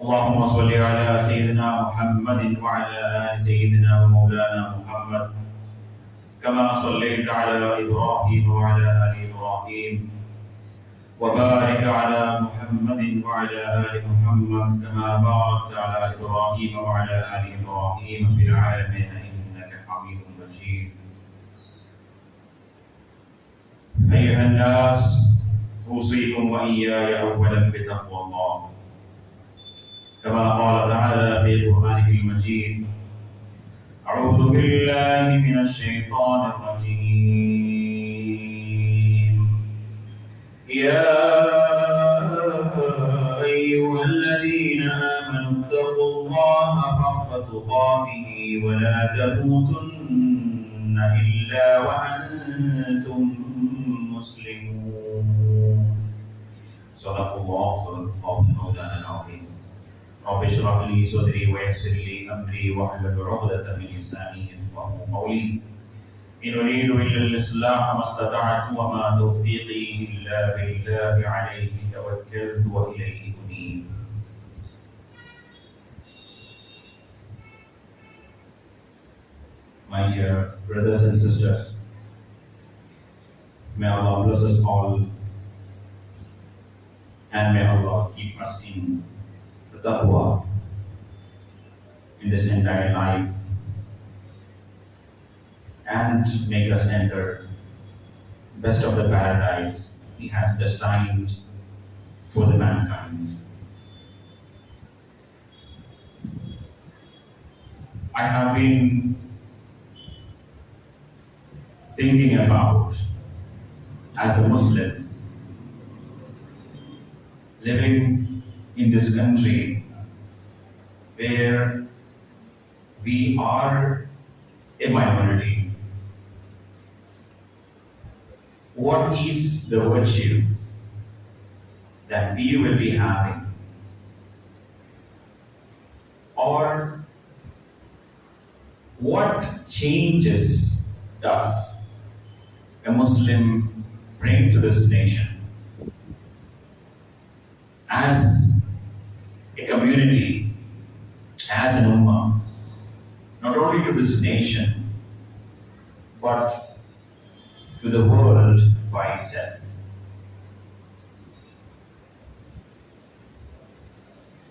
اللهم صل على سيدنا محمد وعلى آل سيدنا ومولانا محمد كما صليت على إبراهيم وعلى آل إبراهيم وبارك على محمد وعلى آل محمد كما باركت على إبراهيم وعلى آل إبراهيم في العالمين إنك حميد مجيد. أيها الناس أوصيكم وإياي أولا بتقوى الله كما قال تعالى في القرآن المجيد: أعوذ بالله من الشيطان الرجيم. يا أيها الذين آمنوا اتقوا الله حق تقاته ولا تموتن إلا وأنتم مسلمون. صدق الله مولانا العظيم. رب اشرح لي صدري ويسر لي امري واحلل عقدة من لساني يفقهوا قولي. ان اريد الا الاصلاح ما استطعت وما توفيقي الا بالله عليه توكلت واليه انيب. My dear brothers and sisters, may Allah bless us all and may Allah keep us in taqwa in this entire life and make us enter best of the paradise He has destined for the mankind. I have been thinking about, as a Muslim living in this country where we are a minority, what is the virtue that we will be having, or what changes does a Muslim bring to this nation as a community, as an ummah, not only to this nation, but to the world by itself.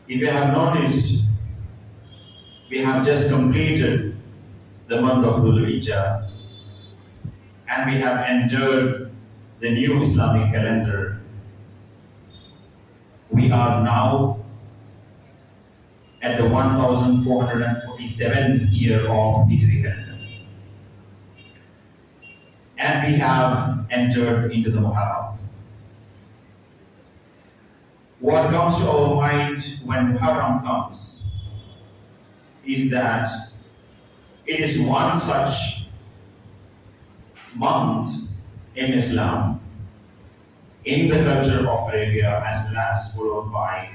If you have noticed, we have just completed the month of Dhul Hijjah and we have entered the new Islamic calendar. We are now at the 1447th year of Hijri calendar. And we have entered into the Muharram. What comes to our mind when Muharram comes is that it is one such month in Islam, in the culture of Arabia, as well as followed by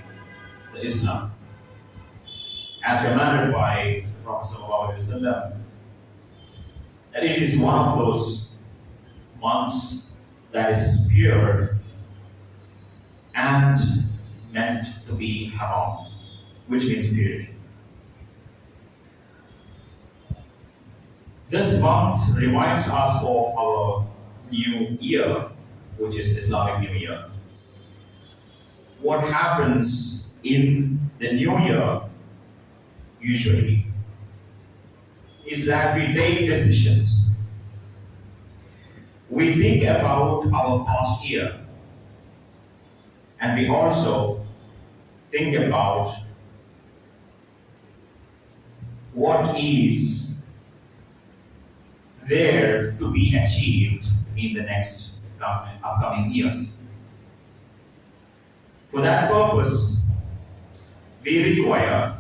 the Islam, as commanded by the Prophet ﷺ, that it is one of those months that is pure and meant to be haram, which means purity. This month reminds us of our new year, which is Islamic New Year. What happens in the new year usually is that we take decisions. We think about our past year, and we also think about what is there to be achieved in the next upcoming years. For that purpose, we require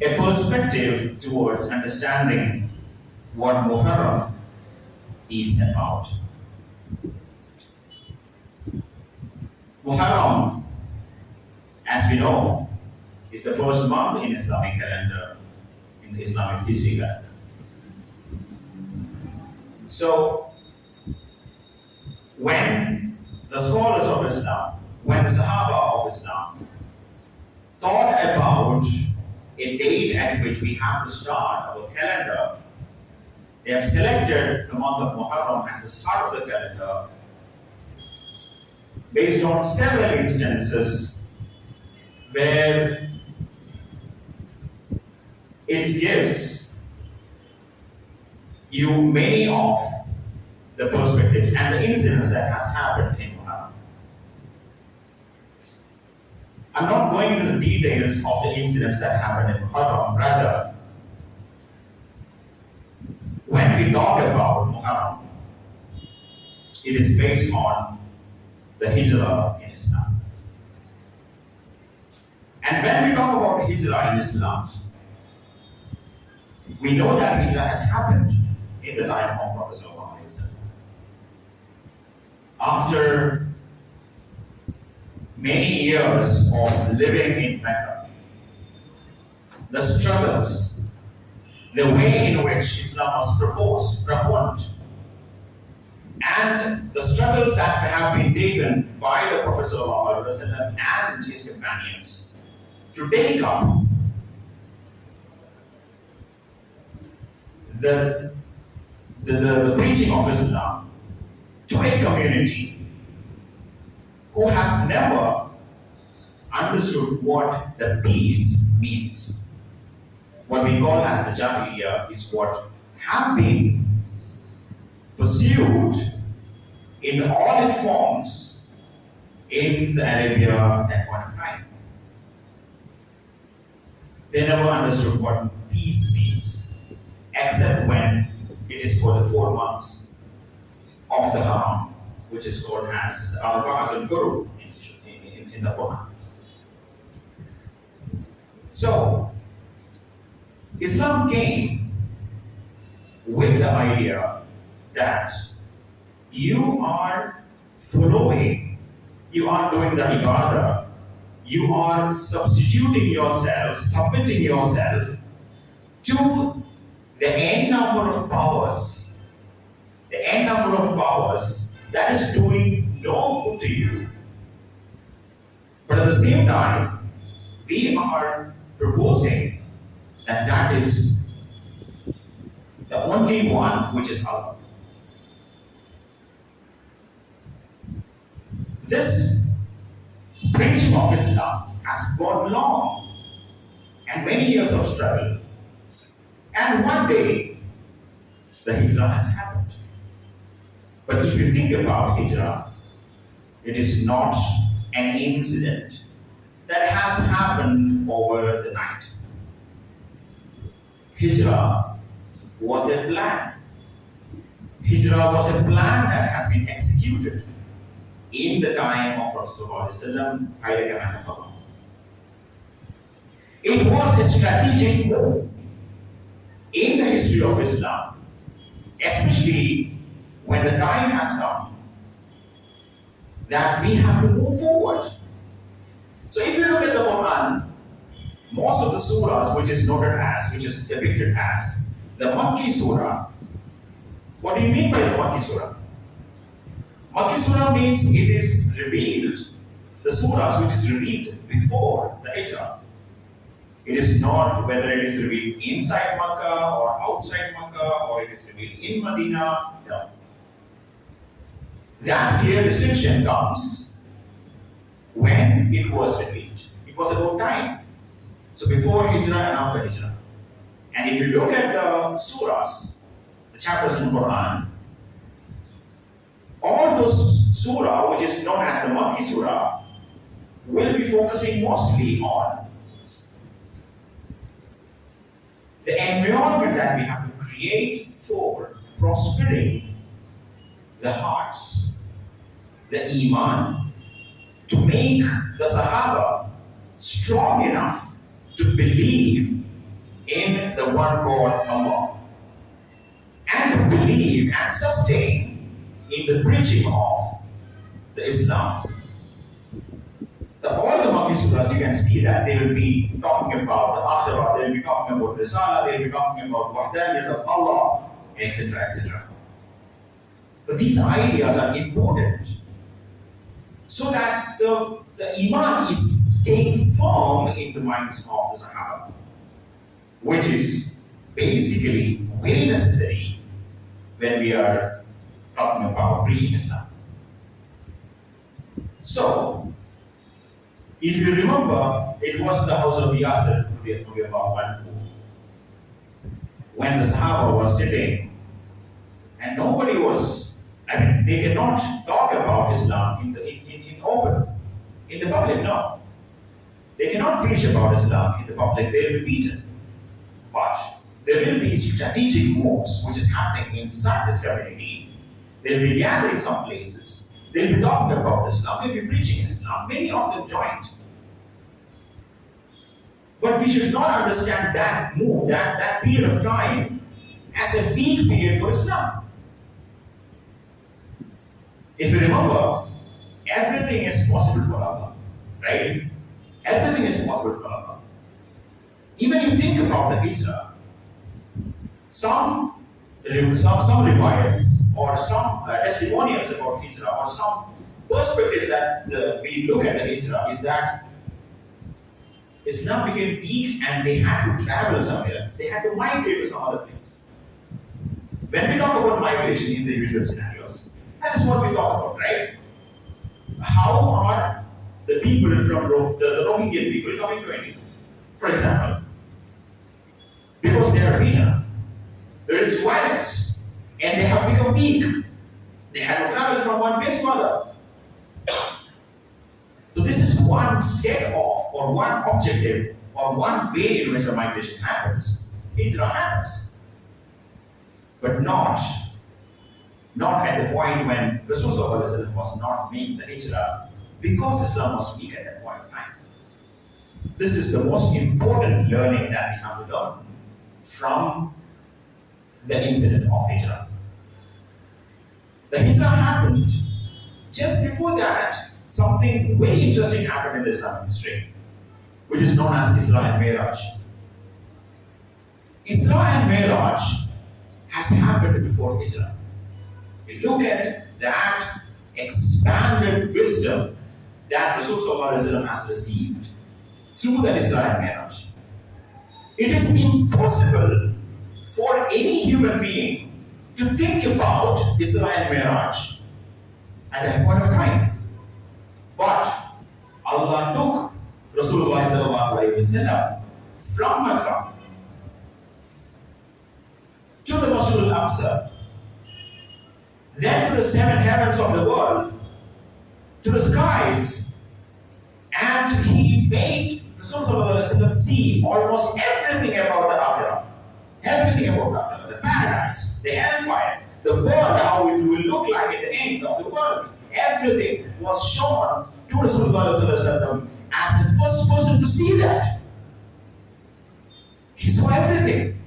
a perspective towards understanding what Muharram is about. Muharram, as we know, is the first month in Islamic calendar, in the Islamic history calendar. So, when the scholars of Islam, when the Sahaba of Islam thought about a date at which we have to start our calendar. They have selected the month of Muharram as the start of the calendar based on several instances where it gives you many of the perspectives and the incidents that has happened in Muharram. I'm not going into the details of the incidents that happened in Muharram. Rather, when we talk about Muharram, it is based on the Hijrah in Islam. And when we talk about Hijrah in Islam, we know that Hijrah has happened in the time of Prophet Sallallahu Alaihi Wasallam. After many years of living in Mecca, the struggles, the way in which Islam was proponent, and the struggles that have been taken by the Prophet ﷺ and his companions to take up the preaching of Islam to a community who have never understood what the peace means. What we call as the Jahiliyyah is what have been pursued in all its forms in the Arabia at that point of time. They never understood what peace means, except when it is for the 4 months of the Haram, which is called as Al-Ba'at al-Guru in the Quran. So, Islam came with the idea that you are following, you are doing the ibadah, you are substituting yourself, submitting yourself to the n number of powers, that is doing no good to you. But at the same time, we are proposing that that is the only one which is Allah. This preaching of Islam has gone long and many years of struggle. And one day, the Hijrah has happened. But if you think about Hijrah, it is not an incident that has happened over the night. Hijrah was a plan. Hijrah was a plan that has been executed in the time of Rasulullah by the command of Allah. It was a strategic move in the history of Islam, especially when the time has come that we have to move forward. So if you look at the Quran, most of the surahs which is depicted as the Makki surah, what do you mean by the Makki surah? Makki surah means it is revealed, the surahs which is revealed before the Hijrah. It is not whether it is revealed inside Makkah or outside Makkah or it is revealed in Medina. No. That clear distinction comes when it was revealed. It was about time. So before Hijrah and after Hijrah. And if you look at the surahs, the chapters in the Quran, all those surah, which is known as the Makki surah, will be focusing mostly on the environment that we have to create for prospering the hearts, the iman, to make the Sahaba strong enough to believe in the one God Allah and to believe and sustain in the preaching of the Islam. All the Makki surahs, you can see that they will be talking about the Akhirah, they will be talking about Risala, they will be talking about Wahdaniyat of Allah, etc., etc. But these ideas are important so that the Iman is staying firm in the minds of the Sahaba, which is basically very necessary when we are talking about preaching Islam. So, if you remember, it was the house of Yasir when the Sahaba was sitting and nobody was, they cannot talk about Islam in open, in the public, no. They cannot preach about Islam in the public, they will be beaten. But there will be strategic moves which is happening inside this community. They'll be gathering some places, they'll be talking about Islam, they'll be preaching Islam, many of them joined. But we should not understand that move, that period of time as a weak period for Islam. If you remember, everything is possible for Allah, right? Everything is possible for Allah. Even you think about the Hijrah, some riwayats or some testimonials about Hijrah or some perspectives that we look at the Hijrah is that Islam became weak and they had to travel somewhere else. They had to migrate to some other place. When we talk about migration in the usual scenarios, that is what we talk about, right? How are the people from the Rohingya people coming to India? For example, because they are beaten, there is violence, and they have become weak. They have to travel from one place to another. So this is one set of, or one objective, or one way in which the migration happens. Hijrah happens. But not at the point when Rasulullah was not making the Hijrah, because Islam was weak at that point of time. This is the most important learning that we have to learn from the incident of Hijrah. The Hijrah happened. Just before that, something very interesting happened in the Islamic history, which is known as Isra and Miraj. Isra and Miraj has happened before Hijrah. We look at that expanded wisdom that Rasulullah has received through the Isra and Miraj. It is impossible for any human being to think about Isra and Miraj at that point of time. But Allah took Rasulullah from Makkah to the Masjid al-Aqsa, then to the seven heavens of the world, to the skies, and He made Rasulullah see almost everything about the Akhirah. Everything about the Akhirah, the paradise, the hellfire, the world, how it will look like at the end of the world. Everything was shown to Rasulullah as the first person to see that. He saw everything,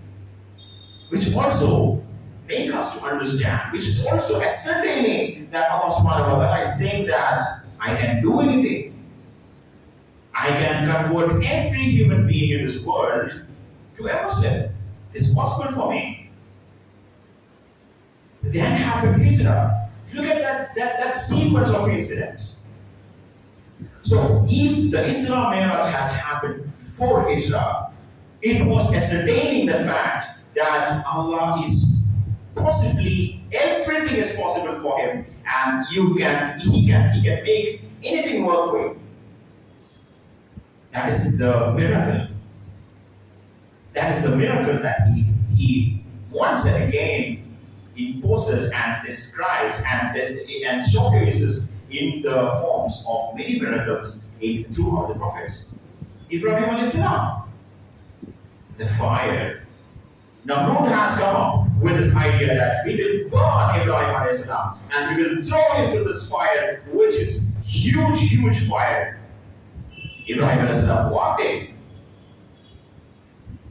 which also make us to understand, which is also ascertaining that Allah subhanahu wa ta'ala is saying that I can do anything. I can convert every human being in this world to a Muslim. It's possible for me. Then happened Hijrah. Look at that sequence of incidents. So, if the Isra Miraj has happened before Hijrah, it was ascertaining the fact that Allah is possibly, everything is possible for Him, and He can make anything work for you. That is the miracle. That is the miracle that He once and again imposes and describes and showcases in the forms of many miracles throughout the prophets. Ibrahim alayhi salam, the fire. Namrud has come up with this idea that we will burn Ibrahim alayhi salam and we will throw him to this fire, which is huge fire. Ibrahim alayhi salam walked in,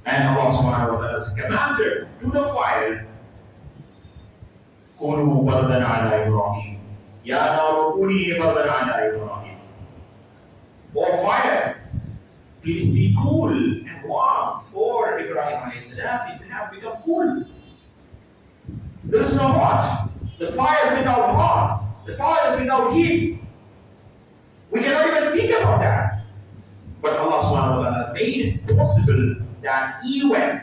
and Allah subhanahu wa ta'ala commanded to the fire, Kunu bardan ala Ibrahim. Ya naru kuni bardan ala Ibrahim. O fire, please be cool and warm for Ibrahim alayhi salam. It have become cool. There is no hot. The fire without hot. The fire without heat. We cannot even think about that. made it possible that even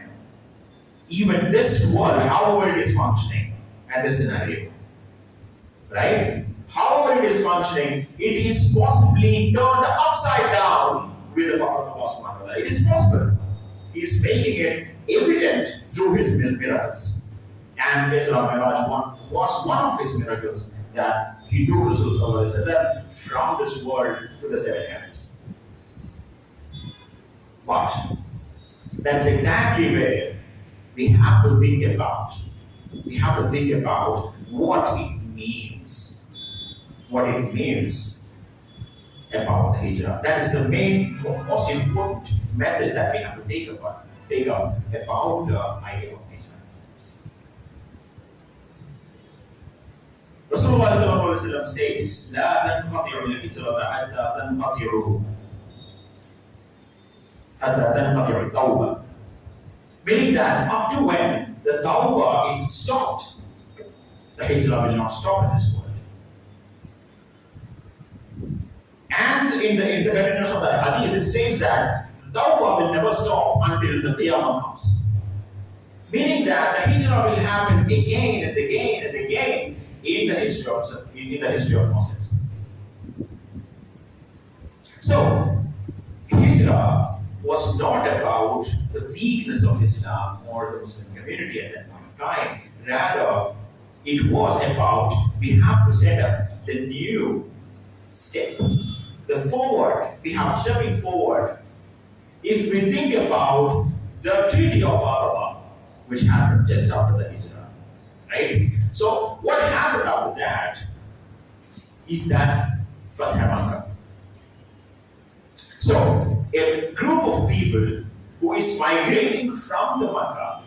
this world, however it is functioning at this scenario, right? However it is functioning, it is possibly turned upside down with the power of Allah subhanahu wa ta'ala. It is possible. He is making it evident through his miracles. And Isra Miraj was one of his miracles that he took Rasul from this world to the seven heavens. But that's exactly where we have to think about. We have to think about what it means. What it means about Hijrah. That is the main, most important message that we have to take up about the idea of Hijrah. Rasulullah sallallahu alaihi wasallam says, "لا تنقطع الهجرة حتى تنقطع التوبة." Meaning that up to when the tawbah is stopped, the hijrah will not stop in this world. And in the continuance of the hadith, it says that the tawbah will never stop until the qiyamah comes. Meaning that the hijrah will happen again and again and again in the history of Muslims. So, hijrah was not about the weakness of Islam or the Muslim community at that point of time. Rather, it was about we have to set up the new step, the forward. We have stepping forward. If we think about the Treaty of Aqaba, which happened just after the Hijrah, right? So, what happened after that is that Fath Makkah. So, a group of people who is migrating from the Makkah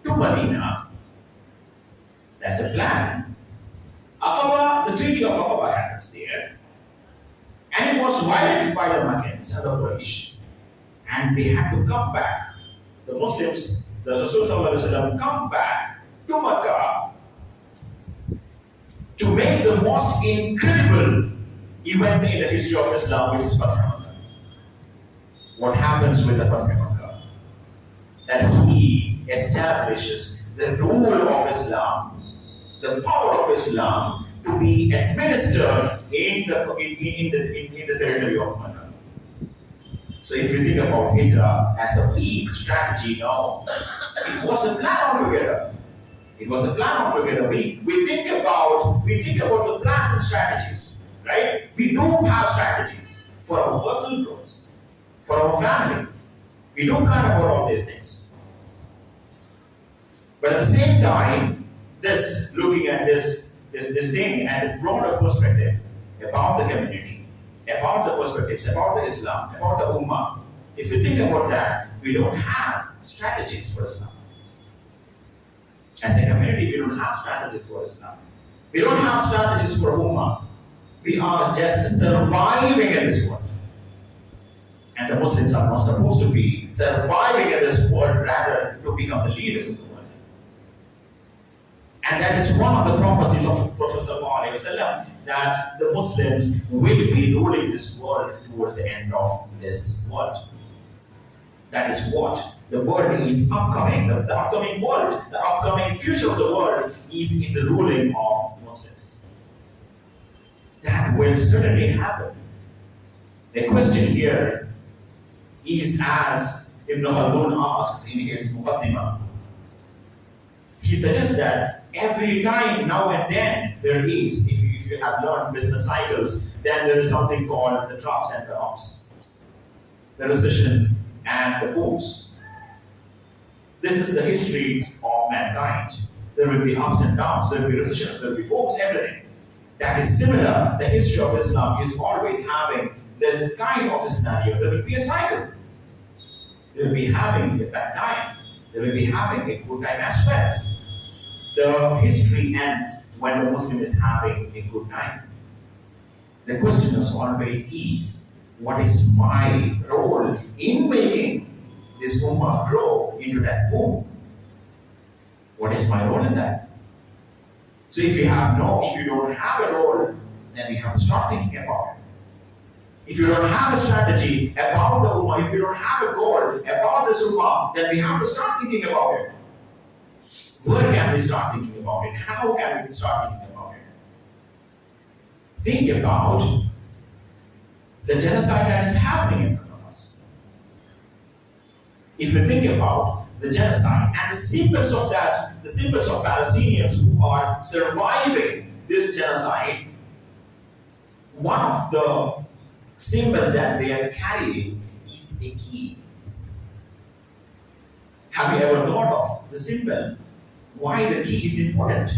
to Medina, that's a plan. Aqaba, the Treaty of Aqaba happens there, and it was violated by the Makkans and the Quraysh, and they had to come back. The Muslims, the Rasul sallallahu alaihi wasallam, come back to Makkah to make the most incredible event in the history of Islam, which is Fath Makkah. What happens with the Fath Makkah? That he establishes the rule of Islam, the power of Islam to be administered in the territory of Makkah. So if you think about Hijrah as a weak strategy, no, it was a plan altogether. It was a plan altogether. We think about the plans and strategies, right? We do have strategies for our personal growth, for our family. We do plan about all these things. But at the same time, looking at this thing and the broader perspective about the community, about the perspectives, about the Islam, about the Ummah, if you think about that, we don't have strategies for Islam. As a community, we don't have strategies for Islam. We don't have strategies for Ummah. We are just surviving in this world. And the Muslims are not supposed to be surviving in this world, rather to become the leaders of the world. And that is one of the prophecies of the Prophet ﷺ, that the Muslims will be ruling this world towards the end of this world. That is what the world is upcoming. The upcoming world, the upcoming future of the world is in the ruling of Muslims. That will certainly happen. The question here is, as Ibn Khaldun asks in his Muqaddimah, he suggests that every time, now and then, there is, if you have learned business cycles, then there is something called the troughs and the ups, the recession and the booms. This is the history of mankind. There will be ups and downs, there will be recessions, there will be booms, everything. That is similar. The history of Islam is always having this kind of a scenario. There will be a cycle. They will be having a bad time. They will be having a good time as well. The history ends when the Muslim is having a good time. The question is always what is my role in making this ummah grow into that boom? What is my role in that? So if you don't have a role, then we have to start thinking about it. If you don't have a strategy about the Ummah, if you don't have a goal about this Ummah, then we have to start thinking about it. Where can we start thinking about it? How can we start thinking about it? Think about the genocide that is happening in front of us. If you think about the genocide and the symbols of that, the symbols of Palestinians who are surviving this genocide, one of the symbols that they are carrying is a key. Have you ever thought of the symbol? Why the key is important?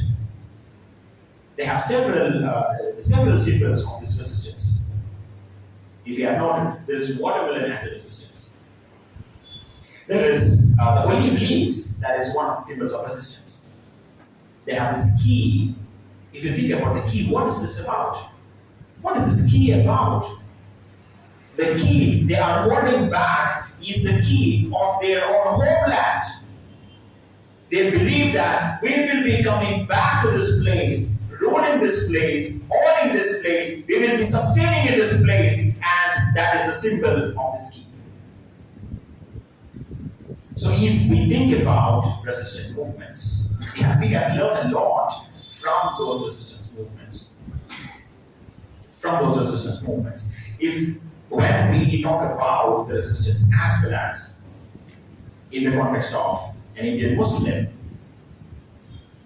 They have several symbols of this resistance. If you have noted, there is watermelon as a resistance. There is the olive leaves, that is one of the symbols of resistance. They have this key. If you think about the key, what is this about? What is this key about? The key they are holding back is the key of their own homeland. They believe that we will be coming back to this place, ruling this place, owning this place, we will be sustaining in this place, and that is the symbol of this key. So if we think about resistance movements, we can learn a lot from those resistance movements. If when we talk about the resistance as well as in the context of an Indian Muslim,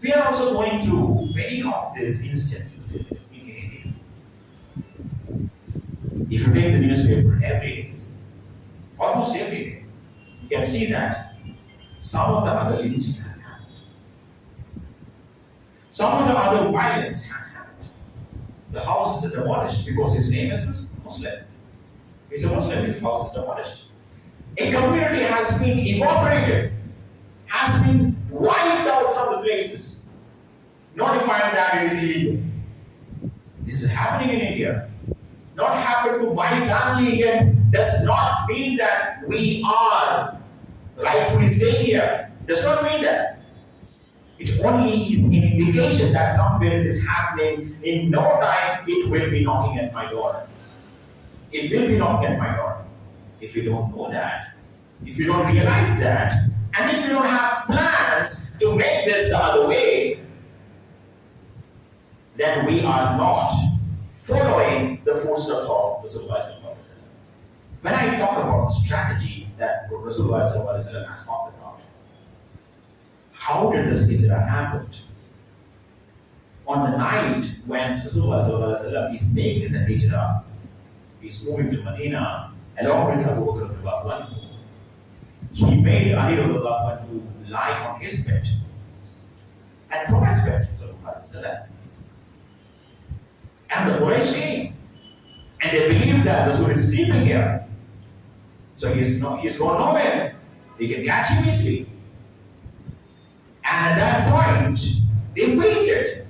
we are also going through many of these instances in India. If you take the newspaper every day, almost every day, you can see that some of the other lynching has happened. Some of the other violence has happened. The house is demolished because his name is Muslim. He's a Muslim, his house is demolished. A community has been evaporated, has been wiped out from the places, notifying that it is illegal. This is happening in India. Not happen to my family again does not mean that we are rightfully staying here. Does not mean that. It only is an indication that somewhere it is happening. In no time, it will be knocking at my door. It will be knocking at my door. If you don't know that, if you don't realize that, and if you don't have plans to make this the other way, then we are not following the footsteps of Rasulullah. When I talk about the strategy that Rasulullah has talked about, how did this hijrah happen? On the night when Rasulullah is making the hijrah, he's moving to Medina along with Abu Bakr radhiyallahu anhu. He made Ali radhiyallahu anhu lie on his bed and Prophet's bed. And the Quraysh came and they believed that Rasul is sleeping here. So he's gone nowhere. They can catch him easily. And at that point, they waited.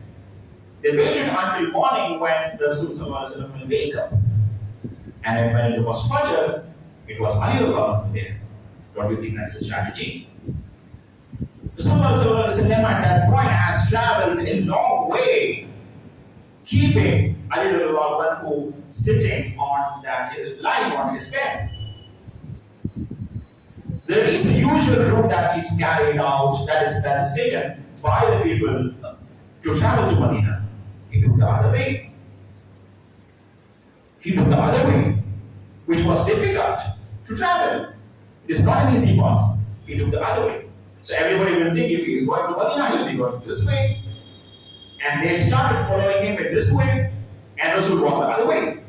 They waited until morning when the Rasul will wake up. And when it was Fajr, it was Ali there. Don't you think that's a strategy? Rasulullah at that point has traveled a long way, keeping Ali sitting on that, lying on his bed. There is a usual route that is carried out, that is taken by the people to travel to Medina. He took the other way. Which was difficult to travel. It is not an easy path. He took the other way. So everybody will think if he is going to Medina, he will be going this way. And they started following him in this way, and Rasul was the other way.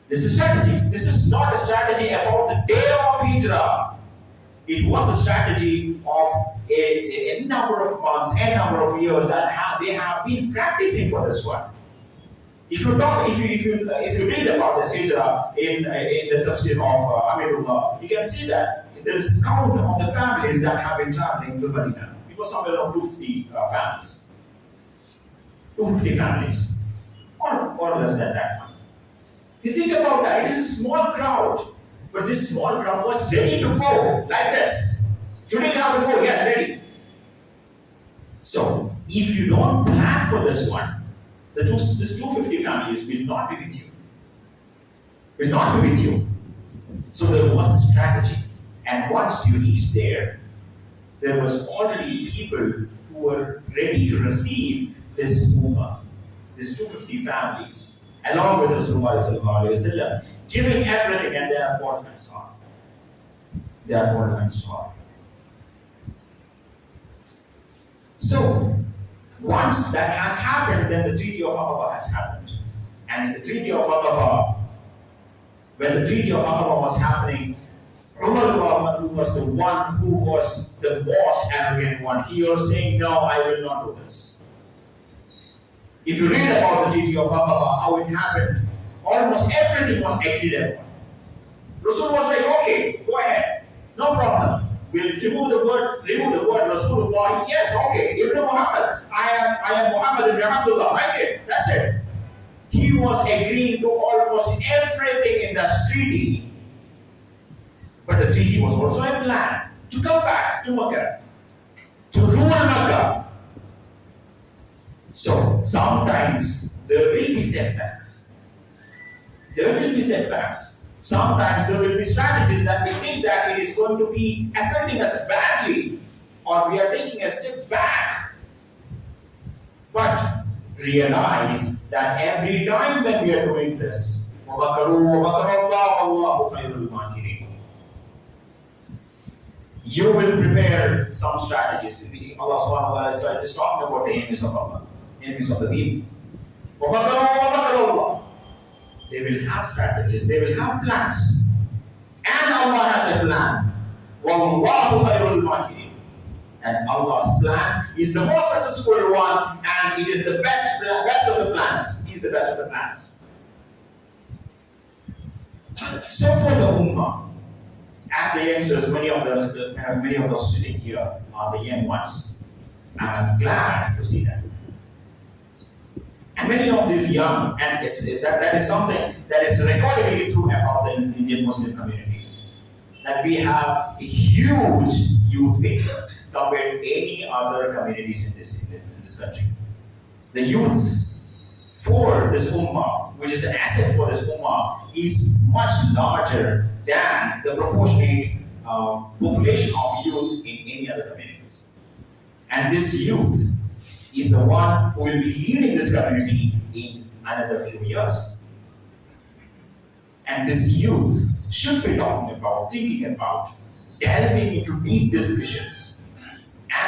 This is strategy. This is not a strategy about the day of Hijrah. It was a strategy of a number of months, a number of years that they have been practicing for this one. If you read about this hijrah in the tafsir of Amirullah, you can see that there is a count of the families that have been traveling to Medina. It was somewhere around 250 families. 250 families, or less than that one. You think about that, it is a small crowd, but this small crowd was ready to go like this. Today we have to go, yes, ready. So, if you don't plan for this one, these 250 families will not be with you. will not be with you. So there was a strategy. And once you reach there was already people who were ready to receive this ummah, these 250 families, along with Rasulullah sallallahu alaihi wasallam, giving everything, and they are born Ansar. They are born Ansar. So, once that has happened, then the Treaty of Aqaba has happened. And in the Treaty of Aqaba, when the Treaty of Aqaba was happening, Umar was the one who was the most arrogant one. He was saying, no, I will not do this. If you read about the Treaty of Aqaba, how it happened, almost everything was agreed upon. Rasul was like, okay, go ahead, no problem. We'll remove the word Rasulullah. Yes, okay, Ibn Muhammad. I am Muhammad ibn Abdullah. Okay, that's it. He was agreeing to almost everything in that treaty. But the treaty was also a plan to come back to Makkah, to rule Makkah. So sometimes there will be setbacks. There will be setbacks. Sometimes there will be strategies that we think that it is going to be affecting us badly, or we are taking a step back. But realize that every time when we are doing this, you will prepare some strategies. Allah subhanahu wa ta'ala is talking about the enemies of Allah, enemies of the deen. They will have strategies, they will have plans. And Allah has a plan. And Allah's plan is the most successful one, and it is the best of the plans. He is the best of the plans. So for the Ummah, as the youngsters, many of those sitting here are the young ones. I'm glad to see that. And many of these young, and that is something that is recordedly true about the Indian Muslim community, that we have a huge youth base compared to any other communities in this country. The youth for this ummah, which is an asset for this ummah, is much larger than the proportionate population of youth in any other communities. And this youth is the one who will be leading this community in another few years. And this youth should be talking about, thinking about, delving into deep discussions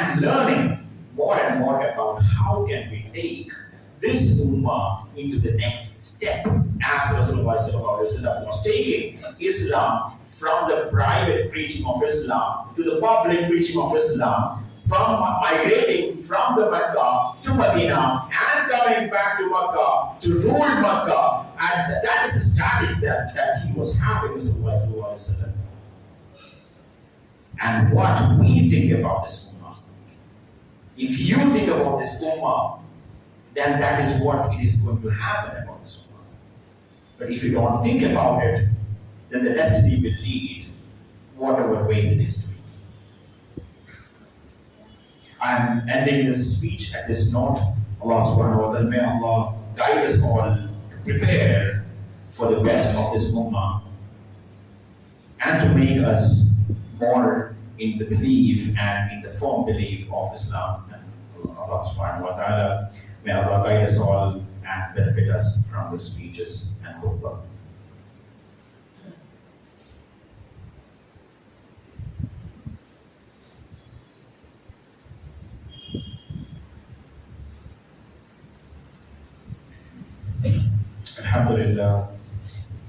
and learning more and more about how can we take this ummah into the next step, as Rasulullah was taking Islam from the private preaching of Islam to the public preaching of Islam, from migrating from the Mecca to Medina and coming back to Mecca to rule Mecca. And that is the strategy that he was having with Rasulullah. And what we think about this ummah, if you think about this ummah, then that is what it is going to happen about this ummah. But if you don't think about it, then the destiny will lead whatever ways it is to be. I am ending this speech at this note. Allah subhanahu wa ta'ala, may Allah guide us all to prepare for the best of this ummah and to make us more in the belief and in the firm belief of Islam. And Allah subhanahu wa ta'ala, may Allah guide us all and benefit us from the speeches and khutbah.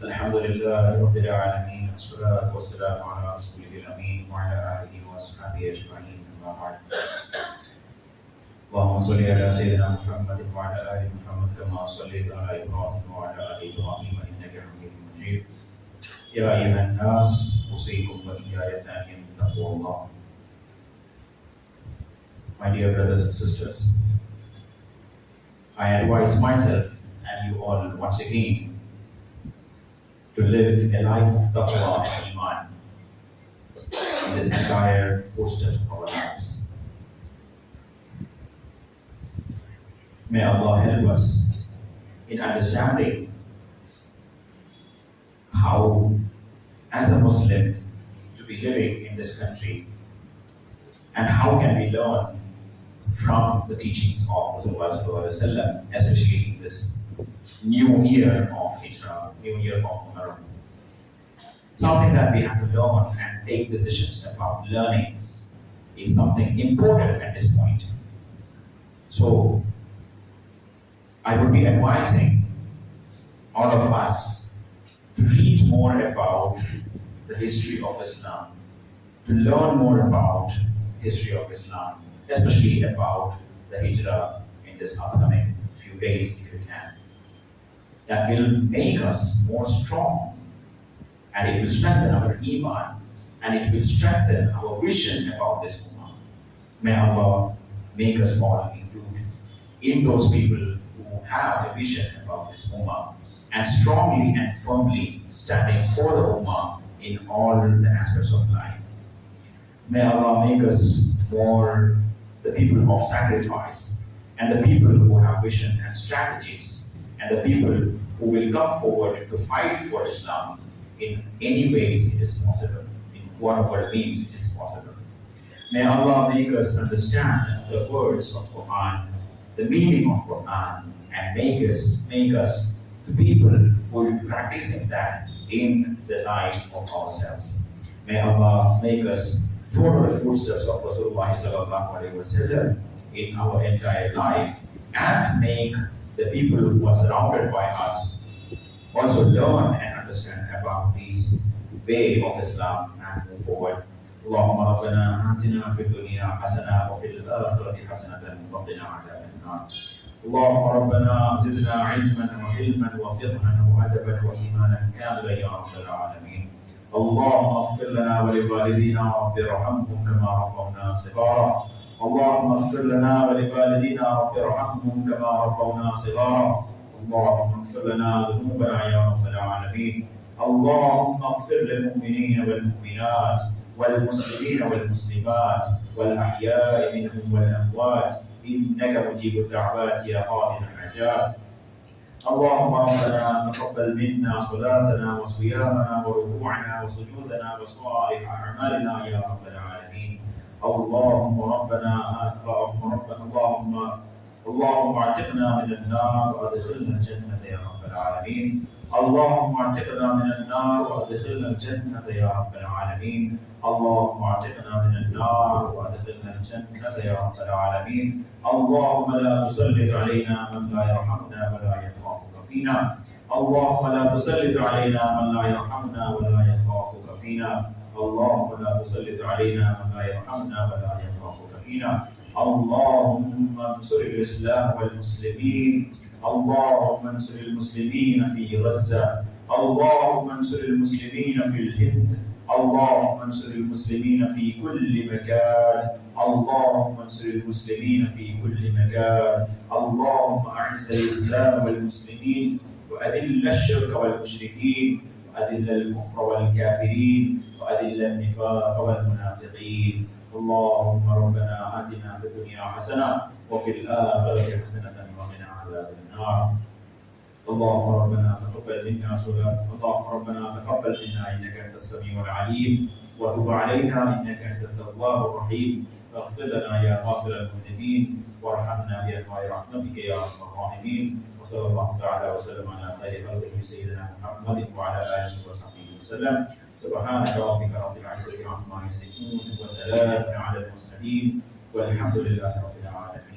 Alhamdulillah Rabbil Alameen, as-salatu was-salamu ala Rasulihil Ameen wa ala alihi wa sahbihi ajma'in, amma ba'd. Allahumma salli ala Sayyidina Muhammadin wa ala ali Muhammad kama sallaita ala Ibrahim wa ala ali Ibrahim innaka Hamidum Majid. Ya ayyuhan nas, usikum wa iyaya thaniyan bittaqwallah. My dear brothers and sisters, I advise myself and you all once again to live a life of taqwa and iman in this entire footsteps of our lives. May Allah help us in understanding how, as a Muslim, to be living in this country, and how can we learn from the teachings of Rasulullah, especially in this new year of Hijrah, new year of Muharram. Something that we have to learn and take decisions about learnings is something important at this point. So, I would be advising all of us to read more about the history of Islam, to learn more about history of Islam, especially about the Hijrah in this upcoming few days, if you can. That will make us more strong, and it will strengthen our iman, and it will strengthen our vision about this ummah. May Allah make us all include in those people who have a vision about this ummah and strongly and firmly standing for the ummah in all the aspects of life. May Allah make us more the people of sacrifice, and the people who have vision and strategies, and the people who will come forward to fight for Islam in any ways it is possible, in whatever means it is possible. May Allah make us understand the words of Quran, the meaning of Quran, and make us the people who will be practicing that in the life of ourselves. May Allah make us follow the footsteps of Rasulullah sallallahu alaihi wasallam in our entire life, and make the people who are surrounded by us also learn and understand about this way of Islam and move forward. اللهم ربنا آتنا في الدنيا حسنة وفي الآخرة حسنة وقنا عذاب النار. اللهم ربنا زدنا علما وحلما وفقها وأدبا وإيمانا كاملا يا رب العالمين. اللهم اغفر لنا ولوالدينا رب ارحمهم كما ربونا صغارا. اللهم اغفر لنا ولوالدينا رب ارحمهم كما ربونا صغارا. اللهم اغفر لنا ذنوبنا يا رب العالمين. اللهم اغفر للمؤمنين والمؤمنات والمسلمين والمسلمات والأحياء منهم والأموات إنك مجيب الدعوات يا قاضي الحاجات. اللهم ربنا تقبل منا صلاتنا وصيامنا وركوعنا وسجودنا وصالح أعمالنا يا رب العالمين. اللهم اعتقنا من النار وادخلنا الجنة يا رب العالمين. اللهم اعتقنا من النار وادخلنا الجنة يا رب العالمين. اللهم اعتقنا من النار وادخلنا الجنة يا رب العالمين. اللهم لا تسلط علينا من لا يرحمنا ولا يخافك فينا. اللهم لا تسلط علينا من لا يرحمنا ولا يخافك فينا. اللهم لا تسلط علينا من لا يرحمنا ولا يخافك فينا. اللهم انصر الإسلام والمسلمين. اللهم انصر المسلمين في غزة. اللهم انصر المسلمين في الهند. اللهم انصر المسلمين في كل مكان. اللهم انصر المسلمين في كل مكان. اللهم أعز الإسلام والمسلمين وأذل الشرك والمشركين وأذل الكفر والكافرين وأذل النفاق والمنافقين. اللهم ربنا آتنا في الدنيا حسنة وفي الآخرة حسنة وقنا عذاب النار. اللهم ربنا تقبل منا صلاة. اللهم ربنا تقبل منا إنك أنت السميع العليم، وتب علينا إنك أنت التواب الرحيم. فاغفر لنا يا غافر المذنبين، وارحمنا بأنواع رحمتك يا أرحم الراحمين. وصلى الله تعالى وسلم على خير خلقه سيدنا محمد وعلى آله وصحبه وسلم. سبحانك ربك رب العزة عما يصفون، وسلام على المرسلين، والحمد لله رب العالمين.